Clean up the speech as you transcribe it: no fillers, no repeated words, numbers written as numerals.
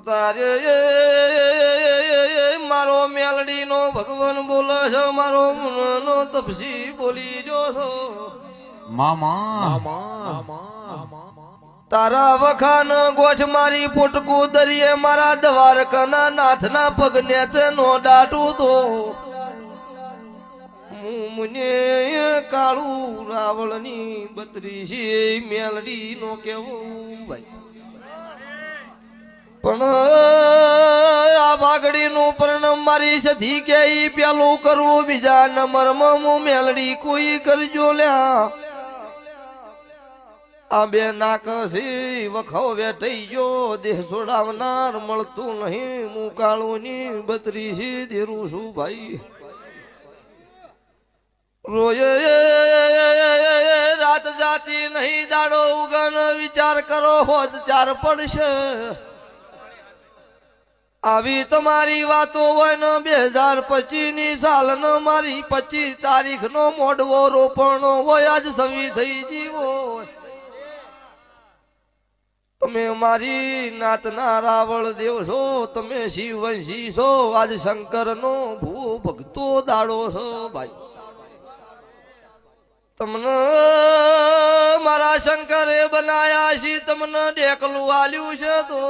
તારે મારો મેલડી નો ભગવાન બોલે છે, મારો નો તપસી બોલી જો છો મામા તારા વખાન ગોઠ મારી પોટકું દરિયે મારા દ્વારકાના નાથના પગને નો દાટું તો મને કાળું રાવળની બત્રીસી મેલડી નો કેવું ભાઈ. પણ આ બાગડી નું પરણમ મારી સધી કે ઈ પેલું કરવું, બીજા નંબરમાં હું મેલડી કોઈ કરજો લ્યા. આ બે નાકસી વખો વેઠઈ ગયો, દેહ છોડાવનાર મળતું નહીં. હું કાળું ની બત્રીસી દેરું છું ભાઈ. રોય રાત જાતી નહીં, દાડો ઉગન વિચાર કરો હોજ ચાર પડશે. આવી તમારી વાતો હોય ને 2025 ની સાલ નો મારી 25 તારીખ નો મોડવો રોપણો હોય, આજ સવી થઈ જીવો. તમે મારી નાતના રાવળ દેવ છો, તમે શિવવંશી છો, આજ શંકર નો ભૂ ભક્તો દાડો છો ભાઈ. તમને મારા શંકરે બનાયા છે, તમને ડેકલું આલ્યું છે તો